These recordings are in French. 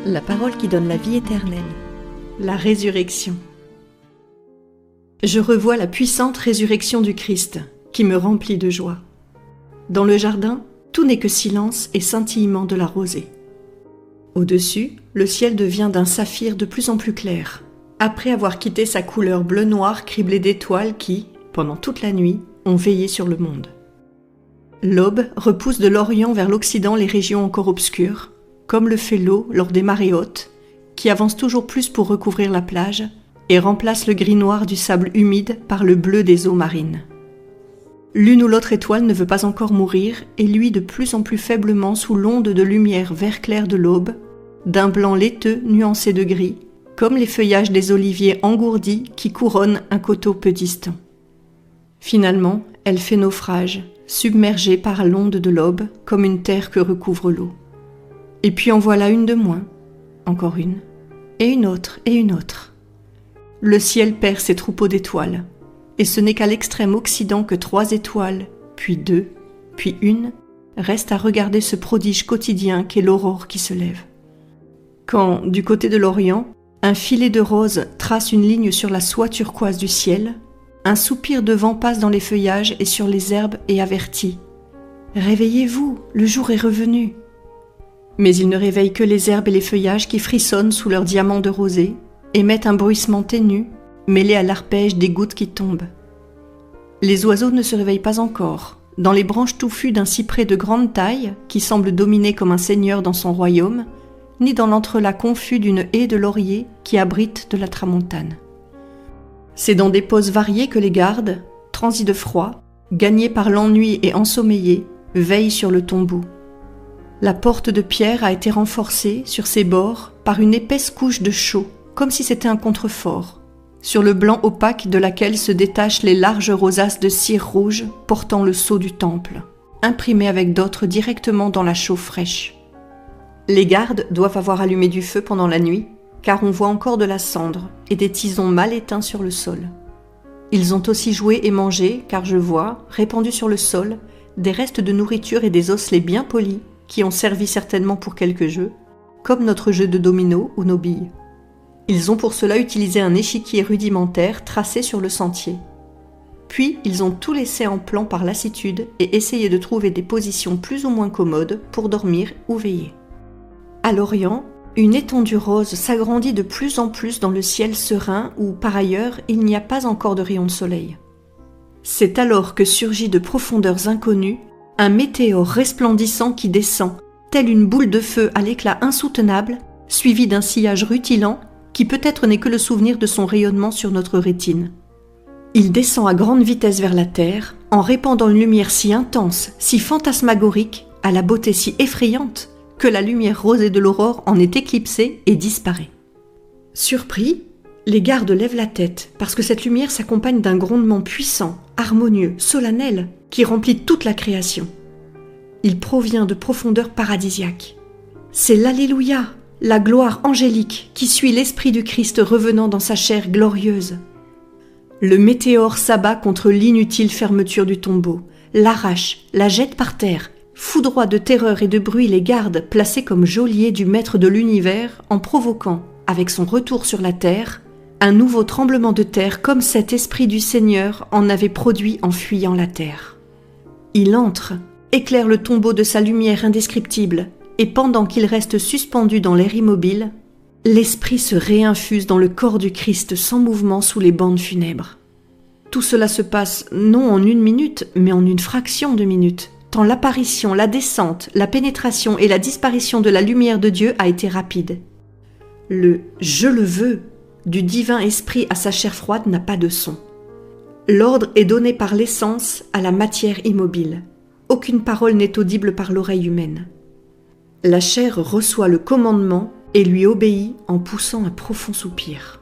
La parole qui donne la vie éternelle. La résurrection. Je revois la puissante résurrection du Christ, qui me remplit de joie. Dans le jardin, tout n'est que silence et scintillement de la rosée. Au-dessus, le ciel devient d'un saphir de plus en plus clair, après avoir quitté sa couleur bleu-noir criblée d'étoiles qui, pendant toute la nuit, ont veillé sur le monde. L'aube repousse de l'Orient vers l'Occident les régions encore obscures, comme le fait l'eau lors des marées hautes, qui avance toujours plus pour recouvrir la plage et remplace le gris-noir du sable humide par le bleu des eaux marines. L'une ou l'autre étoile ne veut pas encore mourir et luit de plus en plus faiblement sous l'onde de lumière vert clair de l'aube, d'un blanc laiteux nuancé de gris, comme les feuillages des oliviers engourdis qui couronnent un coteau peu distant. Finalement, elle fait naufrage, submergée par l'onde de l'aube, comme une terre que recouvre l'eau. Et puis en voilà une de moins, encore une, et une autre, et une autre. Le ciel perd ses troupeaux d'étoiles, et ce n'est qu'à l'extrême occident que 3 étoiles, puis 2, puis 1, restent à regarder ce prodige quotidien qu'est l'aurore qui se lève. Quand, du côté de l'Orient, un filet de rose trace une ligne sur la soie turquoise du ciel, un soupir de vent passe dans les feuillages et sur les herbes et avertit « Réveillez-vous, le jour est revenu !» Mais il ne réveille que les herbes et les feuillages qui frissonnent sous leurs diamants de rosée, émettent un bruissement ténu, mêlé à l'arpège des gouttes qui tombent. Les oiseaux ne se réveillent pas encore. Dans les branches touffues d'un cyprès de grande taille, qui semble dominer comme un seigneur dans son royaume, ni dans l'entrelac confus d'une haie de lauriers qui abrite de la tramontane. C'est dans des poses variées que les gardes, transis de froid, gagnés par l'ennui et ensommeillés, veillent sur le tombeau. La porte de pierre a été renforcée, sur ses bords, par une épaisse couche de chaux, comme si c'était un contrefort, sur le blanc opaque de laquelle se détachent les larges rosaces de cire rouge portant le sceau du temple, imprimé avec d'autres directement dans la chaux fraîche. Les gardes doivent avoir allumé du feu pendant la nuit, car on voit encore de la cendre et des tisons mal éteints sur le sol. Ils ont aussi joué et mangé, car je vois, répandus sur le sol, des restes de nourriture et des osselets bien polis, qui ont servi certainement pour quelques jeux, comme notre jeu de domino ou nos billes. Ils ont pour cela utilisé un échiquier rudimentaire tracé sur le sentier. Puis ils ont tout laissé en plan par lassitude et essayé de trouver des positions plus ou moins commodes pour dormir ou veiller. À l'Orient, une étendue rose s'agrandit de plus en plus dans le ciel serein où, par ailleurs, il n'y a pas encore de rayons de soleil. C'est alors que surgit de profondeurs inconnues un météore resplendissant qui descend, telle une boule de feu à l'éclat insoutenable, suivi d'un sillage rutilant qui peut-être n'est que le souvenir de son rayonnement sur notre rétine. Il descend à grande vitesse vers la Terre, en répandant une lumière si intense, si fantasmagorique, à la beauté si effrayante, que la lumière rosée de l'aurore en est éclipsée et disparaît. Surpris, les gardes lèvent la tête, parce que cette lumière s'accompagne d'un grondement puissant, harmonieux, solennel, qui remplit toute la création. Il provient de profondeurs paradisiaques. C'est l'Alléluia, la gloire angélique qui suit l'Esprit du Christ revenant dans sa chair glorieuse. Le météore s'abat contre l'inutile fermeture du tombeau, l'arrache, la jette par terre, foudroie de terreur et de bruit les gardes placés comme geôliers du maître de l'univers en provoquant, avec son retour sur la terre, un nouveau tremblement de terre comme cet Esprit du Seigneur en avait produit en fuyant la terre. Il entre, éclaire le tombeau de sa lumière indescriptible, et pendant qu'il reste suspendu dans l'air immobile, l'Esprit se réinfuse dans le corps du Christ sans mouvement sous les bandes funèbres. Tout cela se passe non en 1 minute, mais en une fraction de minute, tant l'apparition, la descente, la pénétration et la disparition de la lumière de Dieu a été rapide. Le « je le veux » du divin esprit à sa chair froide n'a pas de son. L'ordre est donné par l'essence à la matière immobile. Aucune parole n'est audible par l'oreille humaine. La chair reçoit le commandement et lui obéit en poussant un profond soupir.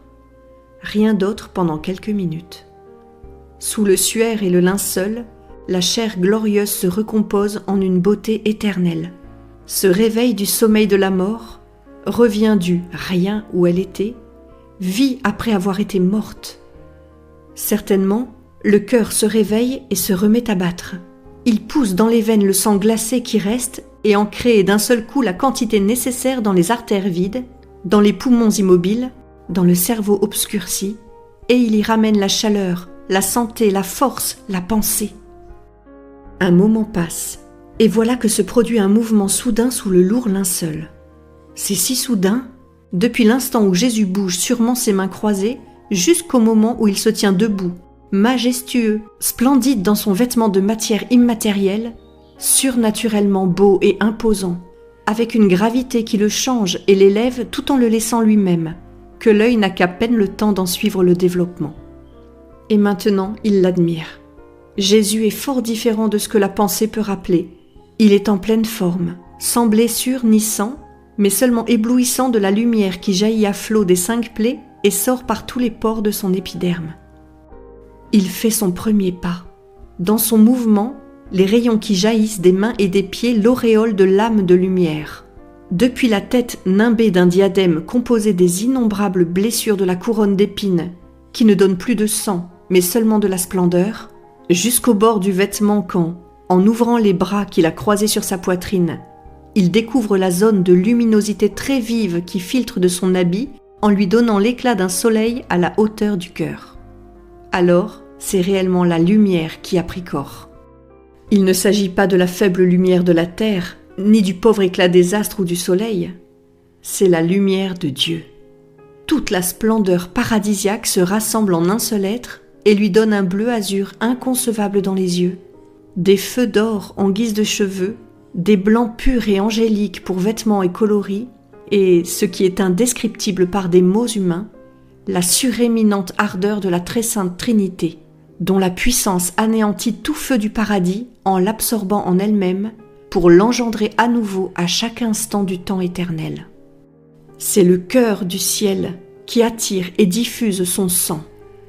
Rien d'autre pendant quelques minutes. Sous le suaire et le linceul, la chair glorieuse se recompose en une beauté éternelle, se réveille du sommeil de la mort, revient du rien où elle était, vit après avoir été morte. Certainement, le cœur se réveille et se remet à battre. Il pousse dans les veines le sang glacé qui reste et en crée d'un seul coup la quantité nécessaire dans les artères vides, dans les poumons immobiles, dans le cerveau obscurci, et il y ramène la chaleur, la santé, la force, la pensée. Un moment passe, et voilà que se produit un mouvement soudain sous le lourd linceul. C'est si soudain, depuis l'instant où Jésus bouge sûrement ses mains croisées, jusqu'au moment où il se tient debout, majestueux, splendide dans son vêtement de matière immatérielle, surnaturellement beau et imposant, avec une gravité qui le change et l'élève tout en le laissant lui-même, que l'œil n'a qu'à peine le temps d'en suivre le développement. Et maintenant, il l'admire. Jésus est fort différent de ce que la pensée peut rappeler. Il est en pleine forme, sans blessure ni sang, mais seulement éblouissant de la lumière qui jaillit à flot des 5 plaies et sort par tous les pores de son épiderme. Il fait son premier pas. Dans son mouvement, les rayons qui jaillissent des mains et des pieds l'auréolent de lames de lumière. Depuis la tête nimbée d'un diadème composé des innombrables blessures de la couronne d'épines, qui ne donne plus de sang, mais seulement de la splendeur, jusqu'au bord du vêtement quand, en ouvrant les bras qu'il a croisés sur sa poitrine, il découvre la zone de luminosité très vive qui filtre de son habit en lui donnant l'éclat d'un soleil à la hauteur du cœur. Alors, c'est réellement la lumière qui a pris corps. Il ne s'agit pas de la faible lumière de la terre, ni du pauvre éclat des astres ou du soleil. C'est la lumière de Dieu. Toute la splendeur paradisiaque se rassemble en un seul être et lui donne un bleu azur inconcevable dans les yeux, des feux d'or en guise de cheveux, des blancs purs et angéliques pour vêtements et coloris, et, ce qui est indescriptible par des mots humains, la suréminente ardeur de la très sainte Trinité, dont la puissance anéantit tout feu du paradis en l'absorbant en elle-même pour l'engendrer à nouveau à chaque instant du temps éternel. C'est le cœur du ciel qui attire et diffuse son sang,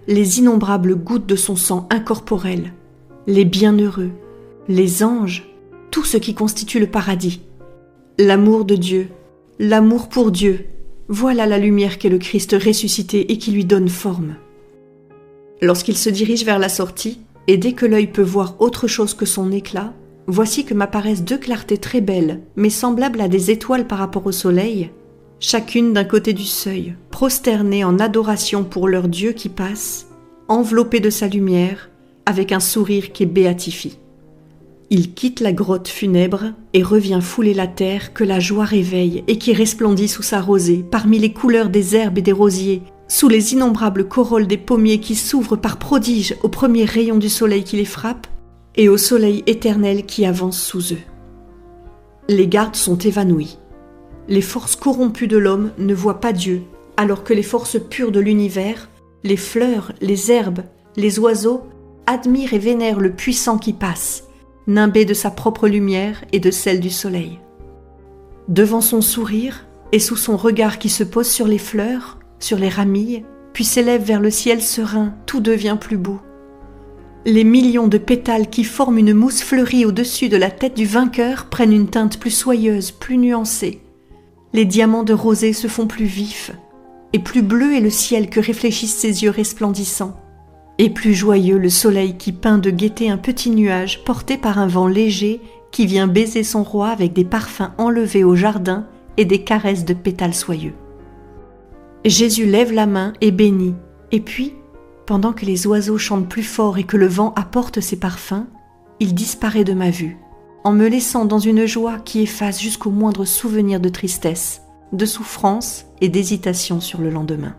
les innombrables gouttes de son sang incorporel, les bienheureux, les anges, tout ce qui constitue le paradis. L'amour de Dieu, l'amour pour Dieu, voilà la lumière qu'est le Christ ressuscité et qui lui donne forme. Lorsqu'il se dirige vers la sortie, et dès que l'œil peut voir autre chose que son éclat, voici que m'apparaissent 2 clartés très belles, mais semblables à des étoiles par rapport au soleil, chacune d'un côté du seuil, prosternées en adoration pour leur Dieu qui passe, enveloppé de sa lumière, avec un sourire qui béatifie. Il quitte la grotte funèbre et revient fouler la terre que la joie réveille et qui resplendit sous sa rosée, parmi les couleurs des herbes et des rosiers, sous les innombrables corolles des pommiers qui s'ouvrent par prodige aux premiers rayons du soleil qui les frappe et au soleil éternel qui avance sous eux. Les gardes sont évanouis. Les forces corrompues de l'homme ne voient pas Dieu, alors que les forces pures de l'univers, les fleurs, les herbes, les oiseaux, admirent et vénèrent le puissant qui passe, nimbé de sa propre lumière et de celle du soleil. Devant son sourire et sous son regard qui se pose sur les fleurs, sur les ramilles, puis s'élève vers le ciel serein, tout devient plus beau. Les millions de pétales qui forment une mousse fleurie au-dessus de la tête du vainqueur prennent une teinte plus soyeuse, plus nuancée. Les diamants de rosée se font plus vifs, et plus bleu est le ciel que réfléchissent ses yeux resplendissants, et plus joyeux le soleil qui peint de gaieté un petit nuage porté par un vent léger qui vient baiser son roi avec des parfums enlevés au jardin et des caresses de pétales soyeux. Jésus lève la main et bénit, et puis, pendant que les oiseaux chantent plus fort et que le vent apporte ses parfums, il disparaît de ma vue, en me laissant dans une joie qui efface jusqu'au moindre souvenir de tristesse, de souffrance et d'hésitation sur le lendemain.